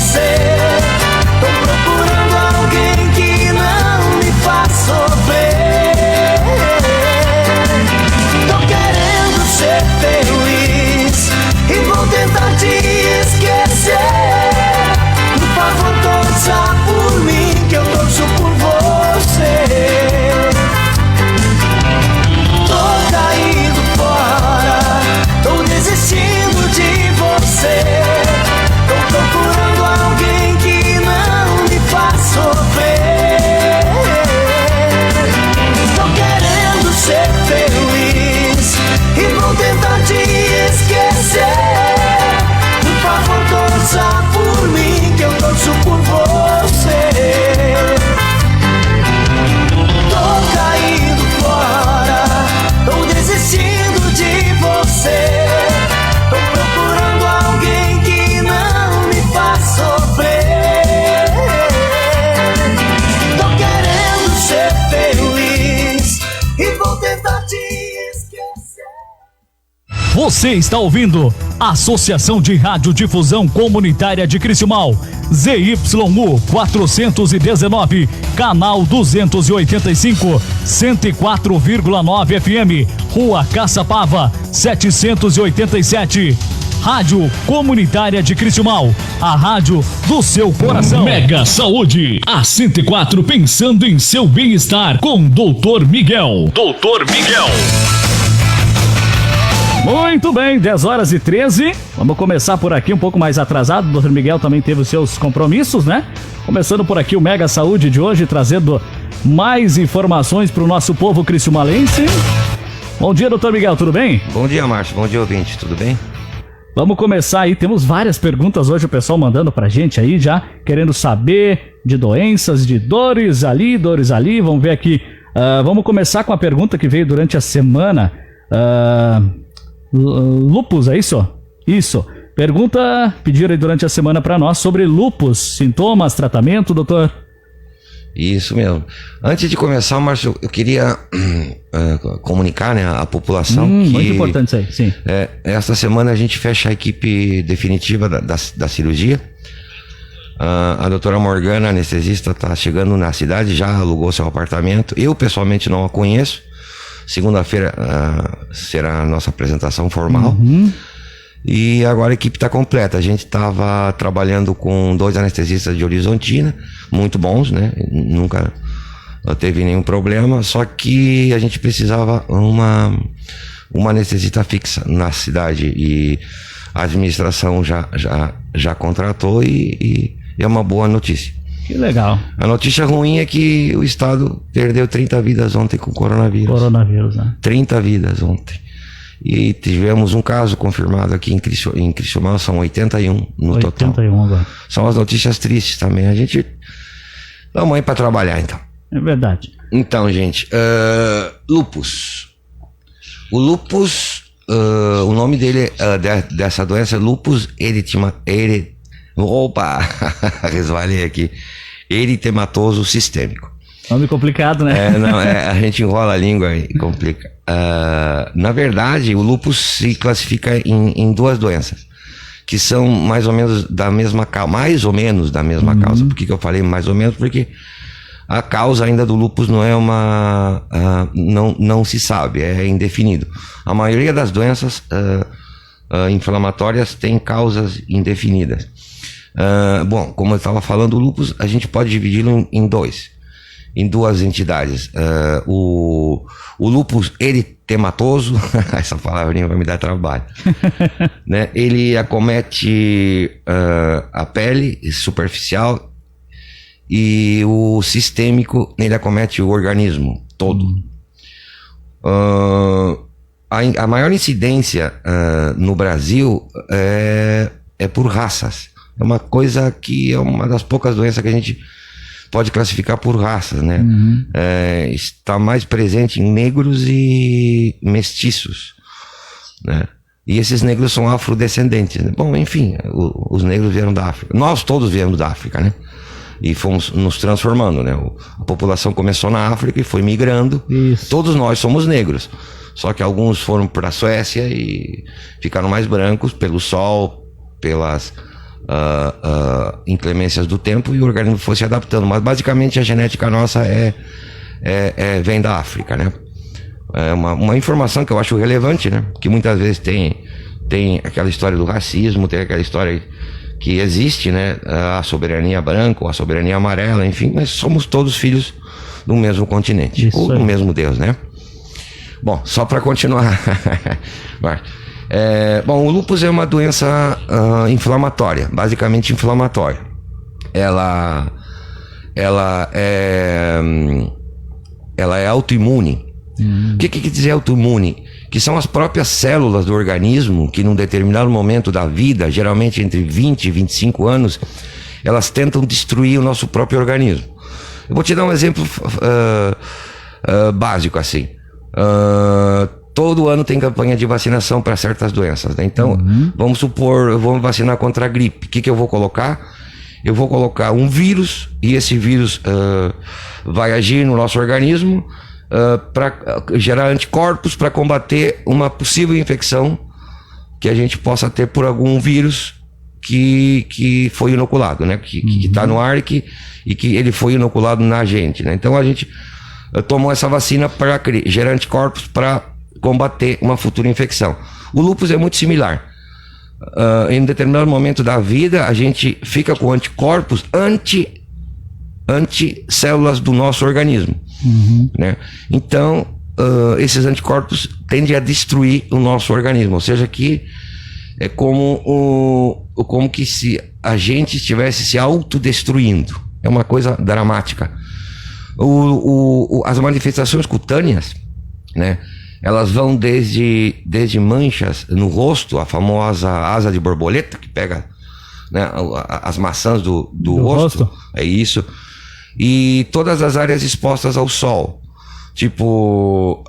você. Tô procurando alguém que não me faz sofrer. Tô querendo ser feliz e vou tentar te esquecer. Por favor, torça por mim, que eu torço por você. Tô caindo fora, tô desistindo de você. Tô procurando alguém que não me faz sofrer. Tô querendo ser feliz e vou tentar te esquecer. Por favor, torça por mim, que eu torço por você. Tô caindo fora, tô desistindo de você. Tô procurando alguém que não me faz sofrer. Tô querendo ser feliz e vou tentar te esquecer. Você está ouvindo Associação de Radiodifusão Comunitária de Criciúmal, ZYU 419, canal 285, 104,9 FM, Rua Caçapava, 787. Rádio Comunitária de Criciúmal, a rádio do seu coração. Mega Saúde, a 104 pensando em seu bem-estar com Dr. Miguel. Dr. Miguel. Muito bem, 10h13. Vamos começar por aqui um pouco mais atrasado. O Dr. Miguel também teve os seus compromissos, né? Começando por aqui o Mega Saúde de hoje, trazendo mais informações para o nosso povo criciumalense. Bom dia, Dr. Miguel, tudo bem? Bom dia, Márcio. Bom dia, ouvinte. Tudo bem? Vamos começar aí. Temos várias perguntas hoje, o pessoal mandando pra gente aí já, querendo saber de doenças, de dores ali, dores ali. Vamos ver aqui. Vamos começar com a pergunta que veio durante a semana. Lúpus, é isso? Isso. Pergunta pediram aí durante a semana para nós sobre lúpus, sintomas, tratamento, doutor? Isso mesmo. Antes de começar, Márcio, eu queria comunicar, né, à população que... Muito importante isso aí, sim. Esta semana a gente fecha a equipe definitiva da cirurgia. A doutora Morgana, anestesista, está chegando na cidade, já alugou seu apartamento. Eu, pessoalmente, não a conheço. Segunda-feira será a nossa apresentação formal. E agora a equipe está completa. A gente estava trabalhando com 2 anestesistas de Horizontina, muito bons, né? Nunca teve nenhum problema. Só que a gente precisava uma anestesista fixa na cidade. E a administração já contratou e é uma boa notícia. Que legal. A notícia ruim é que o estado perdeu 30 vidas ontem com coronavírus. Coronavírus, né? 30 vidas ontem. E tivemos um caso confirmado aqui em Criciúmal, são 81 no total. 81 agora. São as notícias tristes também. A gente dá uma aí pra trabalhar, então. É verdade. Então, gente, lúpus. O lúpus, o nome dele, dessa doença é lúpus eritematoso. Opa, resvalei aqui. Eritematoso sistêmico. Nome complicado, né? A gente enrola a língua e complica. Na verdade, o lúpus se classifica em 2 doenças, que são mais ou menos da mesma causa. Mais ou menos da mesma causa. Por que eu falei mais ou menos? Porque a causa ainda do lúpus não é não se sabe, é indefinido. A maioria das doenças inflamatórias tem causas indefinidas. Bom, como eu estava falando, o lúpus a gente pode dividi-lo em 2 entidades. O lúpus eritematoso, essa palavrinha vai me dar trabalho, né? Ele acomete a pele superficial, e o sistêmico, ele acomete o organismo todo. A maior incidência no Brasil é por raças. É uma coisa que é uma das poucas doenças que a gente pode classificar por raças, né? Está mais presente em negros e mestiços, né? E esses negros são afrodescendentes, né? Bom, enfim, os negros vieram da África. Nós todos viemos da África, né? E fomos nos transformando, né? A população começou na África e foi migrando. Isso. Todos nós somos negros. Só que alguns foram para a Suécia e ficaram mais brancos pelo sol, pelas inclemências do tempo e o organismo foi se adaptando. Mas basicamente a genética nossa vem da África, né? É uma informação que eu acho relevante, né? Que muitas vezes tem aquela história do racismo, tem aquela história que existe, né? A soberania branca ou a soberania amarela, enfim, mas somos todos filhos do mesmo continente, Isso ou do aí. mesmo Deus, né? Bom, só para continuar. Bom, o lúpus é uma doença inflamatória, basicamente inflamatória. Ela é autoimune. O que quer dizer autoimune? Que são as próprias células do organismo que num determinado momento da vida, geralmente entre 20 e 25 anos, elas tentam destruir o nosso próprio organismo. Eu vou te dar um exemplo básico assim. Todo ano tem campanha de vacinação para certas doenças, né? Então, vamos supor, eu vou me vacinar contra a gripe. O que eu vou colocar? Eu vou colocar um vírus, e esse vírus vai agir no nosso organismo para gerar anticorpos para combater uma possível infecção que a gente possa ter por algum vírus que foi inoculado, né? Que está no ar e que ele foi inoculado na gente, né? Então a gente tomou essa vacina para gerar anticorpos para combater uma futura infecção. O lúpus é muito similar. Em determinado momento da vida a gente fica com anticorpos anti-células do nosso organismo, né? Então esses anticorpos tendem a destruir o nosso organismo, ou seja, que é como que se a gente estivesse se autodestruindo. É uma coisa dramática. As manifestações cutâneas, né? Elas vão desde manchas no rosto, a famosa asa de borboleta que pega, né, as maçãs do rosto. É isso. E todas as áreas expostas ao sol. Tipo,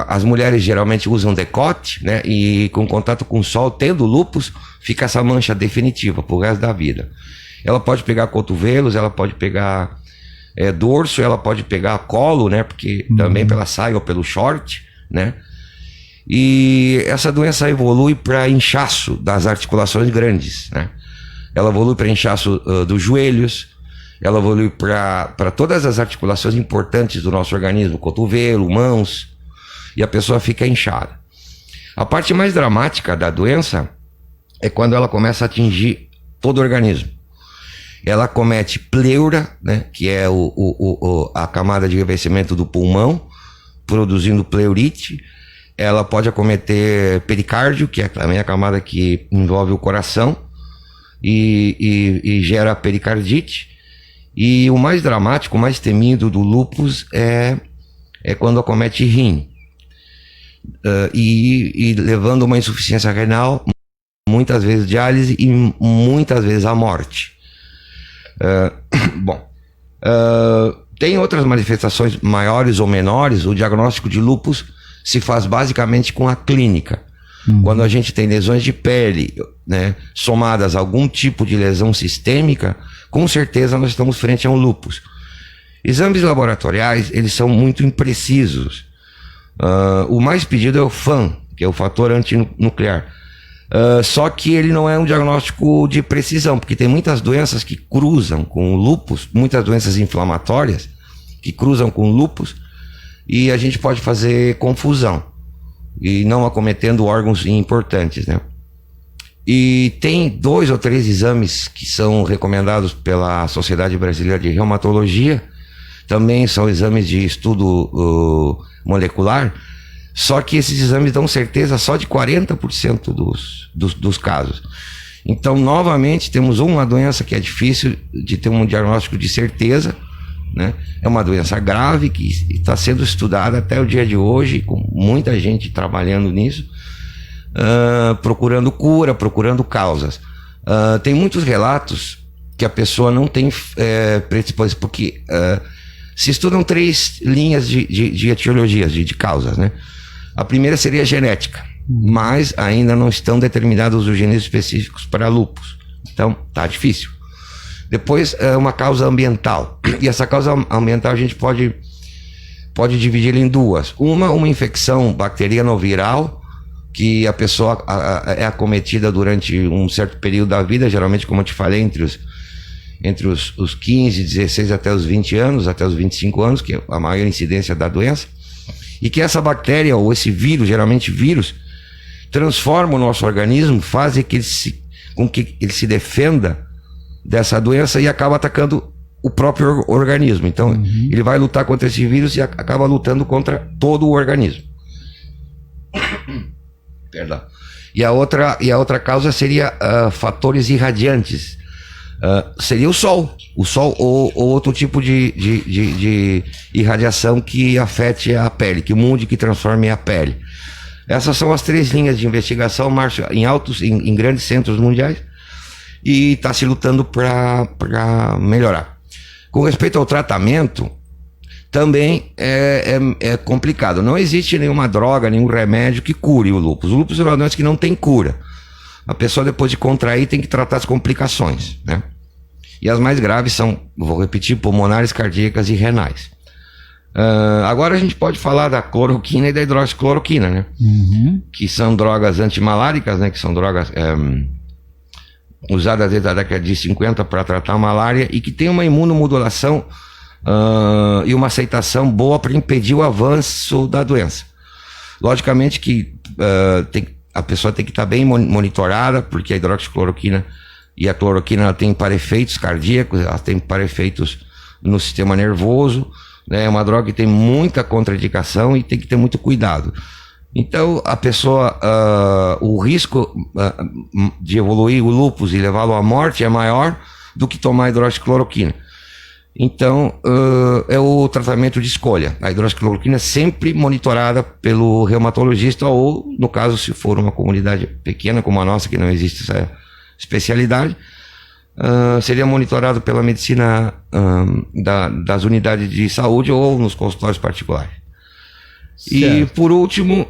as mulheres geralmente usam decote, né? E com contato com o sol, tendo lúpus, fica essa mancha definitiva pro resto da vida. Ela pode pegar cotovelos, ela pode pegar dorso, ela pode pegar colo, né? Porque também pela saia ou pelo short, né? E essa doença evolui para inchaço das articulações grandes, né? Ela evolui para inchaço dos joelhos, ela evolui para todas as articulações importantes do nosso organismo, cotovelo, mãos, e a pessoa fica inchada. A parte mais dramática da doença é quando ela começa a atingir todo o organismo. Ela comete pleura, né, que é a camada de revestimento do pulmão, produzindo pleurite. Ela pode acometer pericárdio, que é também a camada que envolve o coração e gera pericardite. E o mais dramático, o mais temido do lúpus é quando acomete rim, e levando uma insuficiência renal, muitas vezes diálise e muitas vezes a morte. Tem outras manifestações maiores ou menores. O diagnóstico de lúpus se faz basicamente com a clínica. Quando a gente tem lesões de pele, né, somadas a algum tipo de lesão sistêmica, com certeza nós estamos frente a um lúpus. Exames laboratoriais, eles são muito imprecisos. O mais pedido é o FAN, que é o fator antinuclear. Só que ele não é um diagnóstico de precisão, porque tem muitas doenças que cruzam com o lúpus, muitas doenças inflamatórias que cruzam com o lúpus, e a gente pode fazer confusão e não acometendo órgãos importantes, né? E tem 2 ou 3 exames que são recomendados pela Sociedade Brasileira de Reumatologia, também são exames de estudo molecular, só que esses exames dão certeza só de 40% dos casos. Então, novamente, temos uma doença que é difícil de ter um diagnóstico de certeza, né? É uma doença grave que está sendo estudada até o dia de hoje, com muita gente trabalhando nisso, procurando cura, procurando causas. Tem muitos relatos que a pessoa não tem predisposição, porque se estudam 3 linhas de etiologias, de causas, né? A primeira seria genética, mas ainda não estão determinados os genes específicos para lúpus. Então, tá difícil. Depois, uma causa ambiental. E essa causa ambiental a gente pode dividir em 2. Uma infecção bacteriana ou viral, que a pessoa é acometida durante um certo período da vida, geralmente, como eu te falei, entre os entre os 15, 16 até os 20 anos, até os 25 anos, que é a maior incidência da doença, e que essa bactéria ou esse vírus, geralmente vírus, transforma o nosso organismo, faz com que ele se defenda dessa doença e acaba atacando o próprio organismo. Então, ele vai lutar contra esse vírus e acaba lutando contra todo o organismo. Perdão. E a outra causa seria fatores irradiantes. Seria o sol ou outro tipo de irradiação que afete a pele, que mude, que transforme a pele. Essas são as 3 linhas de investigação, Márcio, em grandes centros mundiais, e está se lutando para melhorar. Com respeito ao tratamento, também é complicado. Não existe nenhuma droga, nenhum remédio que cure o lúpus. O lúpus é uma doença que não tem cura. A pessoa, depois de contrair, tem que tratar as complicações, né? E as mais graves são, vou repetir, pulmonares, cardíacas e renais. Agora a gente pode falar da cloroquina e da hidroxicloroquina, né? Que são drogas antimaláricas, né? Que são drogas usadas desde a década de 50 para tratar a malária e que tem uma imunomodulação e uma aceitação boa para impedir o avanço da doença. Logicamente que a pessoa tem que estar bem monitorada, porque a hidroxicloroquina e a cloroquina tem parefeitos cardíacos, ela tem parefeitos no sistema nervoso, né? É uma droga que tem muita contraindicação e tem que ter muito cuidado. Então, a pessoa, o risco de evoluir o lúpus e levá-lo à morte é maior do que tomar hidroxicloroquina. Então, é o tratamento de escolha. A hidroxicloroquina é sempre monitorada pelo reumatologista ou, no caso, se for uma comunidade pequena como a nossa, que não existe essa especialidade, seria monitorado pela medicina das unidades de saúde ou nos consultórios particulares. Certo. E, por último,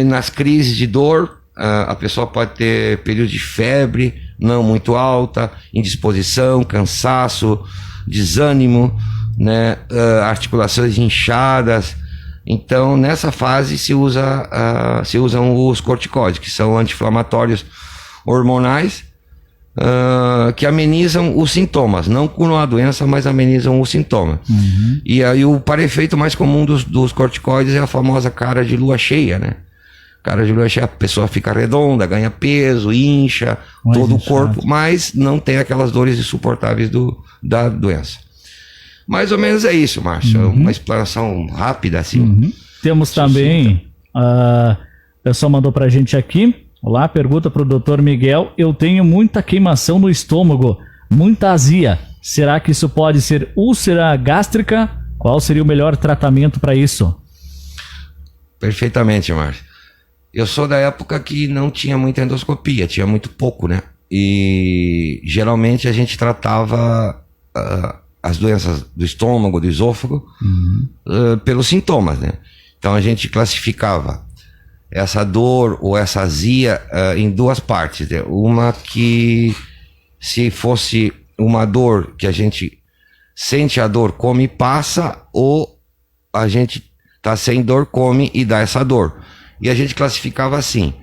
nas crises de dor, a pessoa pode ter períodos de febre não muito alta, indisposição, cansaço, desânimo, né, articulações inchadas. Então, nessa fase se usam os corticoides, que são anti-inflamatórios hormonais, que amenizam os sintomas, não curam a doença, mas amenizam os sintomas. E aí o parefeito mais comum dos corticoides é a famosa cara de lua cheia, né? Cara de lua cheia, a pessoa fica redonda, ganha peso, incha todo o corpo, mas não tem aquelas dores insuportáveis da doença. Mais ou menos é isso, Márcio. Uma explanação rápida, assim. Temos também, a pessoa mandou pra gente aqui. Olá, pergunta para o Dr. Miguel. Eu tenho muita queimação no estômago, muita azia. Será que isso pode ser úlcera gástrica? Qual seria o melhor tratamento para isso? Perfeitamente, Márcio. Eu sou da época que não tinha muita endoscopia, tinha muito pouco, né? E geralmente a gente tratava as doenças do estômago, do esôfago, pelos sintomas, né? Então a gente classificava essa dor ou essa azia em 2 partes, né? Uma que, se fosse uma dor que a gente sente a dor, come e passa, ou a gente tá sem dor, come e dá essa dor. E a gente classificava assim: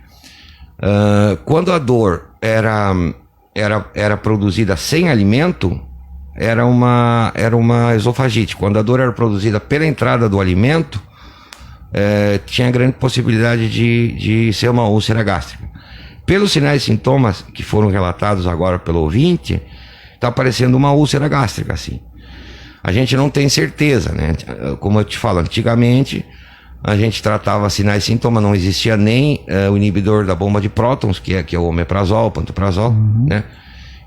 quando a dor era produzida sem alimento, era uma esofagite. Quando a dor era produzida pela entrada do alimento, tinha grande possibilidade de ser uma úlcera gástrica. Pelos sinais e sintomas que foram relatados agora pelo ouvinte, está aparecendo uma úlcera gástrica, assim. A gente não tem certeza, né? Como eu te falo, antigamente a gente tratava sinais e sintomas, não existia nem o inibidor da bomba de prótons, que é o omeprazol, o pantoprazol, né?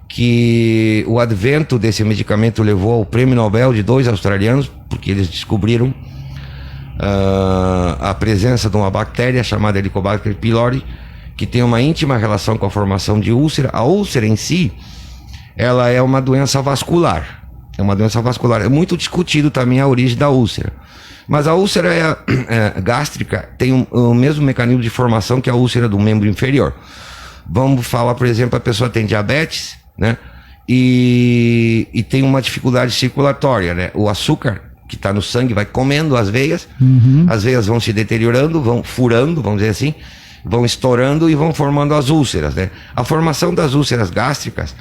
Que o advento desse medicamento levou ao prêmio Nobel de 2 australianos, porque eles descobriram a presença de uma bactéria chamada Helicobacter pylori, que tem uma íntima relação com a formação de úlcera. A úlcera em si, ela é uma doença vascular. É muito discutido também a origem da úlcera. Mas a úlcera gástrica tem o mesmo mecanismo de formação que a úlcera do membro inferior. Vamos falar, por exemplo, a pessoa tem diabetes, né? E tem uma dificuldade circulatória, né? O açúcar que está no sangue vai comendo as veias vão se deteriorando, vão furando, vamos dizer assim, vão estourando e vão formando as úlceras, né? A formação das úlceras gástricas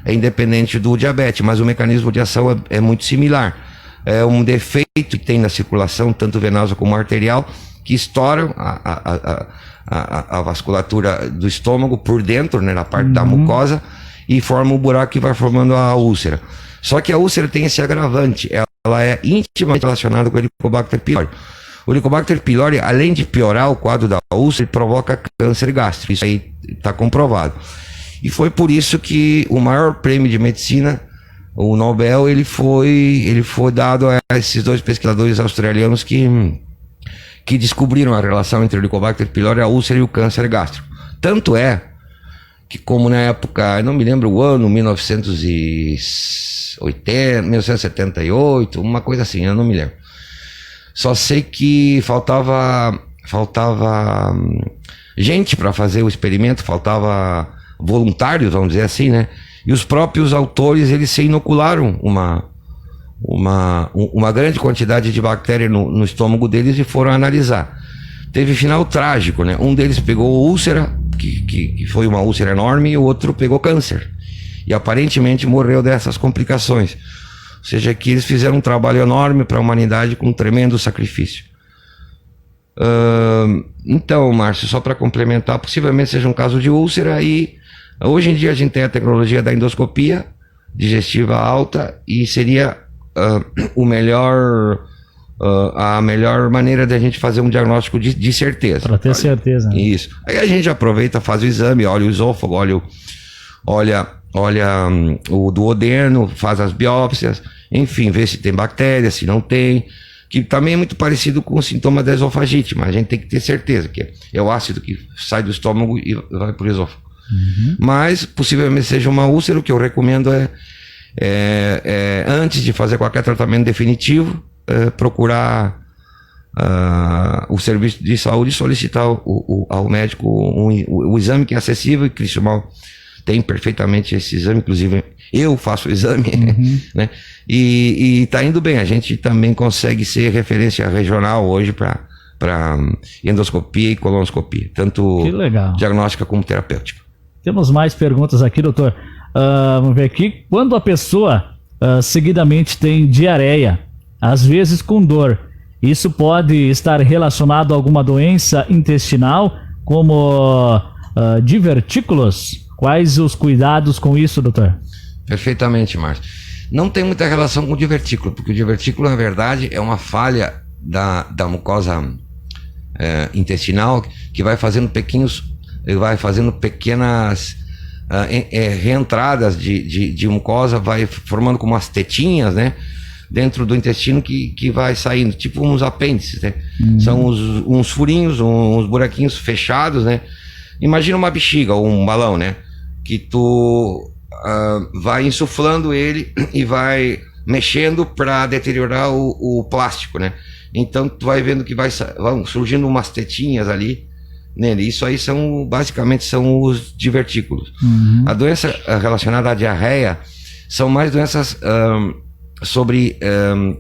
é independente do diabetes, mas o mecanismo de ação é muito similar. É um defeito que tem na circulação, tanto venosa como arterial, que estouram a vasculatura do estômago por dentro, né, na parte da mucosa, e forma um buraco que vai formando a úlcera. Só que a úlcera tem esse agravante, ela é intimamente relacionada com o Helicobacter pylori. O Helicobacter pylori, além de piorar o quadro da úlcera, ele provoca câncer gástrico. Isso aí está comprovado. E foi por isso que o maior prêmio de medicina, o Nobel, ele foi dado a esses dois pesquisadores australianos que descobriram a relação entre o Helicobacter pylori, a úlcera e o câncer gástrico. Tanto é que, como na época, eu não me lembro o ano, 1980, 1978, uma coisa assim, eu não me lembro. Só sei que faltava gente para fazer o experimento, faltava voluntários, vamos dizer assim, né? E os próprios autores, eles se inocularam uma grande quantidade de bactérias no estômago deles e foram analisar. Teve final trágico, né? Um deles pegou úlcera, que foi uma úlcera enorme, e o outro pegou câncer. E aparentemente morreu dessas complicações. Ou seja, que eles fizeram um trabalho enorme para a humanidade com um tremendo sacrifício. Então, Márcio, só para complementar, possivelmente seja um caso de úlcera, e hoje em dia a gente tem a tecnologia da endoscopia digestiva alta, e seria a melhor maneira de a gente fazer um diagnóstico de certeza. Para ter certeza. Né? Isso. Aí a gente aproveita, faz o exame, olha o esôfago, olha o duodeno, faz as biópsias, enfim, vê se tem bactéria, se não tem, que também é muito parecido com o sintoma da esofagite, mas a gente tem que ter certeza que é o ácido que sai do estômago e vai para o esôfago. Mas possivelmente seja uma úlcera. O que eu recomendo antes de fazer qualquer tratamento definitivo, procurar o serviço de saúde e solicitar ao médico o exame que é acessível, e Cristiumal tem perfeitamente esse exame, inclusive eu faço o exame, né? E está indo bem. A gente também consegue ser referência regional hoje para endoscopia e colonoscopia, tanto diagnóstica como terapêutica. Temos mais perguntas aqui, doutor. Vamos ver aqui. Quando a pessoa seguidamente tem diarreia, às vezes com dor, isso pode estar relacionado a alguma doença intestinal, como divertículos? Quais os cuidados com isso, doutor? Perfeitamente, Márcio. Não tem muita relação com o divertículo, porque o divertículo, na verdade, é uma falha da mucosa intestinal, que vai fazendo pequenas reentradas de mucosa, vai formando como umas tetinhas, né, dentro do intestino, que vai saindo, tipo uns apêndices, né? São uns furinhos, uns buraquinhos fechados, né? Imagina uma bexiga ou um balão, né, que tu vai insuflando ele e vai mexendo para deteriorar o plástico, né? Então tu vai vendo que vão surgindo umas tetinhas ali nele. Isso aí basicamente são os divertículos. A doença relacionada à diarreia são mais doenças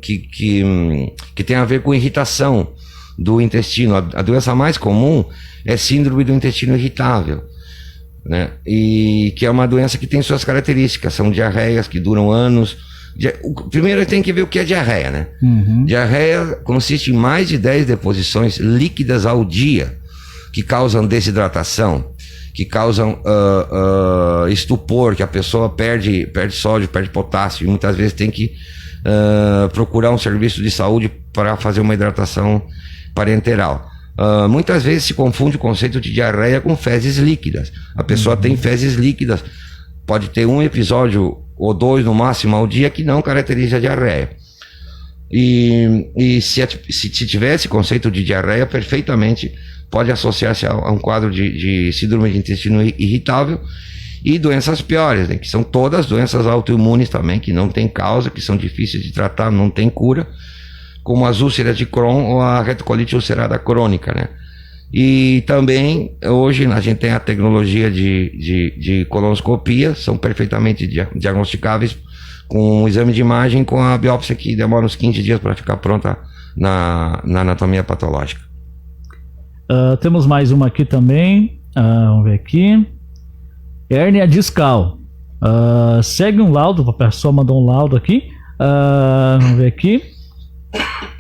que tem a ver com irritação do intestino. A doença mais comum é síndrome do intestino irritável, né? E que é uma doença que tem suas características, são diarreias que duram anos. Primeiro tem que ver o que é diarreia, né? Diarreia consiste em mais de 10 deposições líquidas ao dia, que causam desidratação, que causam estupor, que a pessoa perde sódio, perde potássio, e muitas vezes tem que procurar um serviço de saúde para fazer uma hidratação parenteral. Muitas vezes se confunde o conceito de diarreia com fezes líquidas. A pessoa tem fezes líquidas, pode ter um episódio ou dois no máximo ao dia, que não caracteriza a diarreia. E se tivesse conceito de diarreia, perfeitamente pode associar-se a um quadro de síndrome de intestino irritável e doenças piores, né, que são todas doenças autoimunes também, que não tem causa, que são difíceis de tratar, não tem cura, como as úlceras de Crohn ou a retocolite ulcerada crônica, né? E também hoje a gente tem a tecnologia de colonoscopia, são perfeitamente diagnosticáveis com um exame de imagem, com a biópsia, que demora uns 15 dias para ficar pronta na anatomia patológica. Temos mais uma aqui também. Vamos ver aqui. Hérnia discal. Segue um laudo, a pessoa mandou um laudo aqui. Vamos ver aqui.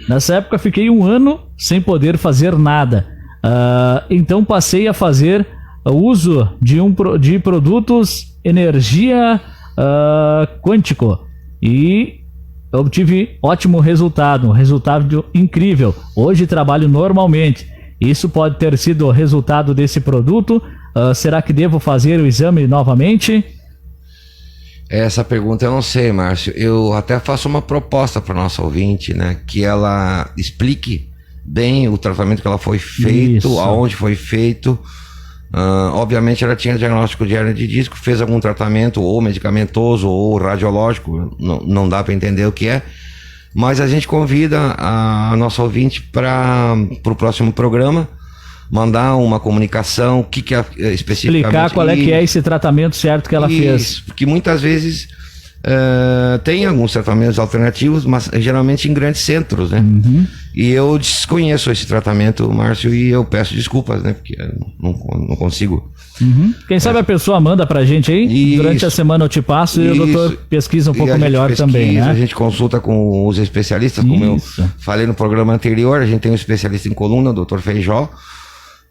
Nessa época fiquei 1 ano sem poder fazer nada. Então passei a fazer uso de produtos energia quântico e obtive ótimo resultado, um resultado incrível. Hoje trabalho normalmente. Isso pode ter sido o resultado desse produto? Será que devo fazer o exame novamente? Essa pergunta eu não sei, Márcio. Eu até faço uma proposta para nossa ouvinte, né? Que ela explique bem o tratamento que ela foi feito, Isso. aonde foi feito. Obviamente ela tinha diagnóstico de hernia de disco, fez algum tratamento ou medicamentoso ou radiológico, não dá para entender o que é. Mas a gente convida a nossa ouvinte para o próximo programa mandar uma comunicação, o que é especificamente... Explicar qual é que é esse tratamento certo que ela fez. Porque muitas vezes tem alguns tratamentos alternativos, mas geralmente em grandes centros, né? Uhum. E eu desconheço esse tratamento, Márcio, e eu peço desculpas, né? Porque eu não consigo... Uhum. Quem sabe a pessoa manda pra gente aí, Isso. durante a semana eu te passo e o doutor pesquisa um pouco melhor também, né? A gente consulta com os especialistas, como Isso. eu falei no programa anterior, a gente tem um especialista em coluna, o doutor Feijó,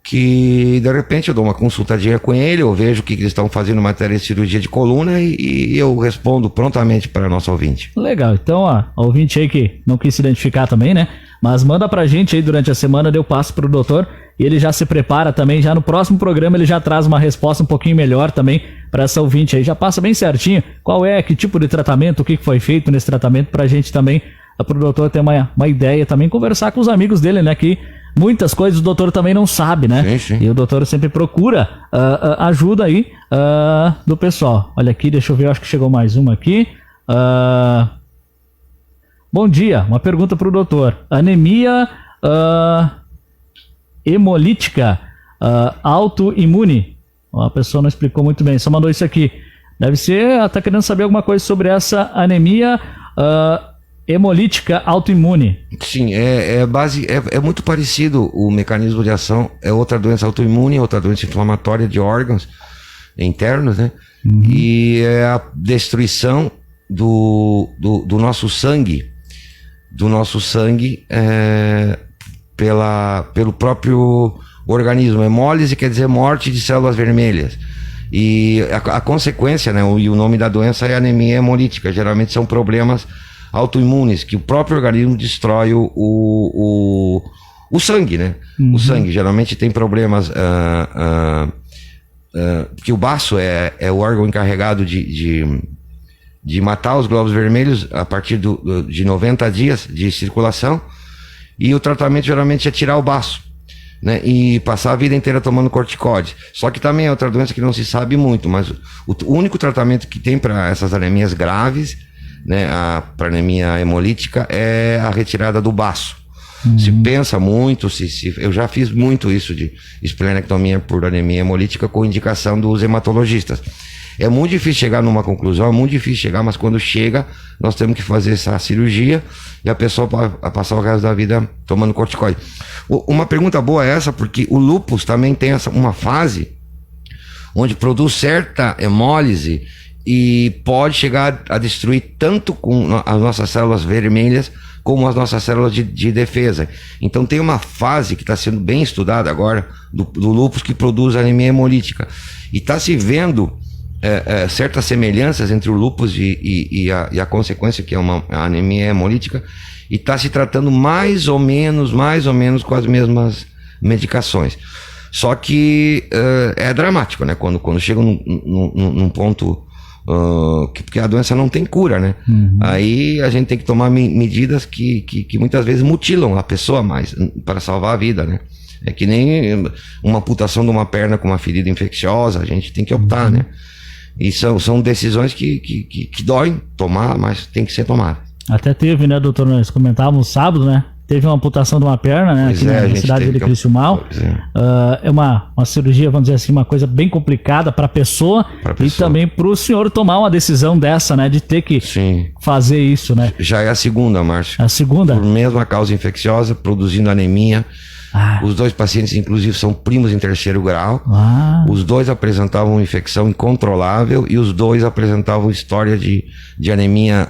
que de repente eu dou uma consultadinha com ele, eu vejo o que eles estão fazendo em matéria de cirurgia de coluna e eu respondo prontamente para nosso ouvinte. Legal, então ó, ouvinte aí que não quis se identificar também, né? Mas manda pra gente aí durante a semana, eu passo pro doutor e ele já se prepara também, já no próximo programa ele já traz uma resposta um pouquinho melhor também para essa ouvinte aí, já passa bem certinho qual é, que tipo de tratamento, o que foi feito nesse tratamento pra gente também, pro doutor ter uma ideia também, conversar com os amigos dele, né, que muitas coisas o doutor também não sabe, né? Sim, sim. E o doutor sempre procura ajuda aí do pessoal. Olha aqui, deixa eu ver, eu acho que chegou mais uma aqui. Bom dia, uma pergunta para o doutor. Anemia hemolítica autoimune. A pessoa não explicou muito bem, só mandou isso aqui. Deve ser, está querendo saber alguma coisa sobre essa anemia hemolítica autoimune. Sim, é muito parecido o mecanismo de ação, é outra doença autoimune, outra doença inflamatória de órgãos internos, né? Uhum. E é a destruição do nosso sangue, pelo próprio organismo. Hemólise quer dizer morte de células vermelhas. E a consequência, né, e o nome da doença é anemia hemolítica. Geralmente são problemas autoimunes, que o próprio organismo destrói o sangue, né? Uhum. O sangue geralmente tem problemas, que o baço é o órgão encarregado de matar os glóbulos vermelhos a partir de 90 dias de circulação, e o tratamento geralmente é tirar o baço, né? E passar a vida inteira tomando corticóide. Só que também é outra doença que não se sabe muito, mas o único tratamento que tem para essas anemias graves, né, para anemia hemolítica, é a retirada do baço. Uhum. Se pensa muito, eu já fiz muito isso de esplenectomia por anemia hemolítica com indicação dos hematologistas. É muito difícil chegar numa conclusão, é muito difícil chegar, mas quando chega, nós temos que fazer essa cirurgia e a pessoa vai passar o resto da vida tomando corticoide. Uma pergunta boa é essa, porque o lúpus também tem uma fase onde produz certa hemólise e pode chegar a destruir tanto com as nossas células vermelhas como as nossas células de defesa. Então tem uma fase que está sendo bem estudada agora do lúpus que produz anemia hemolítica. E está se vendo certas semelhanças entre o lúpus e a consequência, que é a anemia hemolítica, e está se tratando mais ou menos com as mesmas medicações. Só que é dramático, né? Quando chega num ponto porque a doença não tem cura, né? Uhum. Aí a gente tem que tomar medidas que muitas vezes mutilam a pessoa mais para salvar a vida, né? É que nem uma amputação de uma perna com uma ferida infecciosa, a gente tem que optar, uhum, né? E são decisões que doem tomar, mas tem que ser tomada. Até teve, né, doutor, nós comentávamos sábado, né? Teve uma amputação de uma perna, né? Aqui na cidade de Criciúmal. É uma cirurgia, vamos dizer assim, uma coisa bem complicada para a pessoa e também para o senhor tomar uma decisão dessa, né? De ter que fazer isso, né? Já é a segunda, Márcio. A segunda? Por mesma causa infecciosa, produzindo anemia. Os 2 pacientes, inclusive, são primos em 3º grau. Os 2 apresentavam infecção incontrolável e os 2 apresentavam história de anemia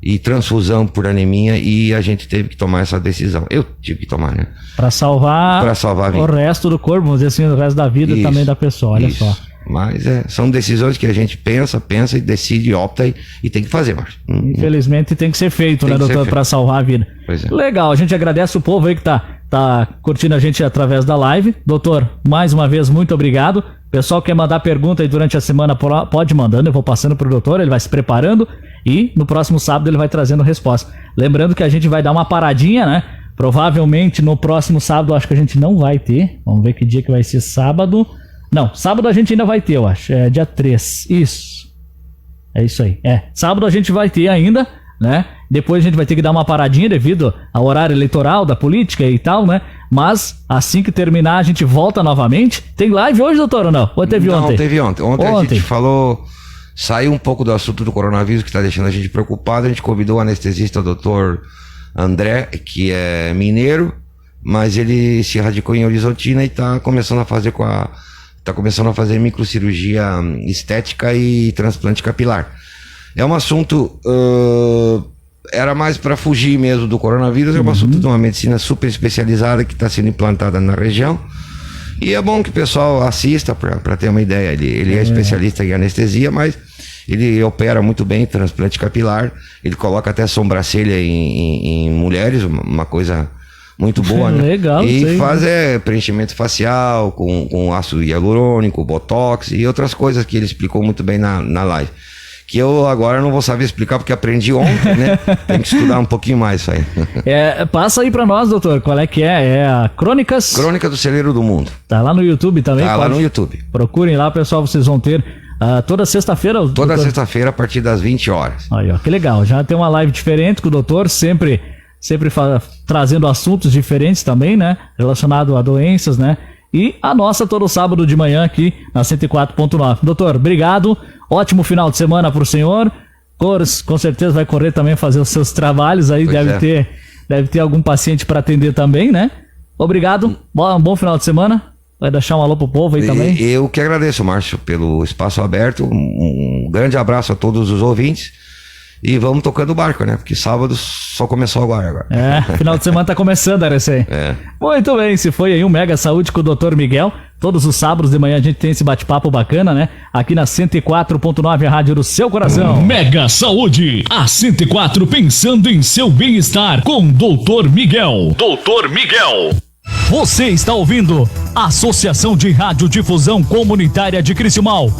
e transfusão por anemia, e a gente teve que tomar essa decisão. Eu tive que tomar, né? Pra salvar a vida. O resto do corpo, vamos dizer assim, o resto da vida também da pessoa, olha só. Mas são decisões que a gente pensa e decide, opta e tem que fazer, Márcio. Infelizmente tem que ser feito, né, doutor, para salvar a vida. Pois é. Legal, a gente agradece o povo aí que tá curtindo a gente através da live. Doutor, mais uma vez, muito obrigado. Pessoal quer mandar pergunta aí durante a semana, pode mandando, eu vou passando pro doutor, ele vai se preparando e no próximo sábado ele vai trazendo resposta. Lembrando que a gente vai dar uma paradinha, né? Provavelmente no próximo sábado acho que a gente não vai ter. Vamos ver que dia que vai ser sábado. Não, sábado a gente ainda vai ter, eu acho. É dia 3. Isso. É isso aí. Sábado a gente vai ter ainda, né? Depois a gente vai ter que dar uma paradinha devido ao horário eleitoral da política e tal, né? Mas assim que terminar a gente volta novamente. Tem live hoje, doutor, ou não? Ou teve ontem? Não, teve ontem. Ontem a gente falou, saiu um pouco do assunto do coronavírus que está deixando a gente preocupado. A gente convidou o anestesista, o doutor André, que é mineiro, mas ele se radicou em Horizontina e está começando a fazer microcirurgia estética e transplante capilar. É um assunto, era mais para fugir mesmo do coronavírus, é um assunto de uma medicina super especializada que está sendo implantada na região. E é bom que o pessoal assista para ter uma ideia. Ele é especialista em anestesia, mas ele opera muito bem transplante capilar. Ele coloca até sobrancelha em mulheres, uma coisa muito boa, né? Legal, e faz preenchimento facial com ácido hialurônico, botox e outras coisas que ele explicou muito bem na live. Que eu agora não vou saber explicar porque aprendi ontem, né? Tem que estudar um pouquinho mais isso aí. Passa aí pra nós, doutor, qual é que é? É a Crônicas... Crônica do Celeiro do Mundo. Tá lá no YouTube também? Tá lá no YouTube. Procurem lá, pessoal, vocês vão ter toda sexta-feira... Toda sexta-feira a partir das 20 horas. Aí, ó, que legal. Já tem uma live diferente com o doutor, sempre trazendo assuntos diferentes também, né? Relacionado a doenças, né? E a nossa todo sábado de manhã aqui na 104.9. Doutor, obrigado. Ótimo final de semana pro senhor. Com certeza vai correr também fazer os seus trabalhos aí. Deve ter algum paciente para atender também, né? Obrigado. Bom final de semana. Vai deixar um alô pro povo aí também. Eu que agradeço, Márcio, pelo espaço aberto. Um grande abraço a todos os ouvintes. E vamos tocando o barco, né? Porque sábado só começou agora. Final de semana tá começando, era isso aí. Muito bem, se foi aí um Mega Saúde com o Dr. Miguel. Todos os sábados de manhã a gente tem esse bate-papo bacana, né? Aqui na 104.9, a rádio do seu coração. Mega Saúde, a 104 pensando em seu bem-estar com Dr. Miguel. Dr. Miguel. Você está ouvindo Associação de Radiodifusão Comunitária de Criciúmal.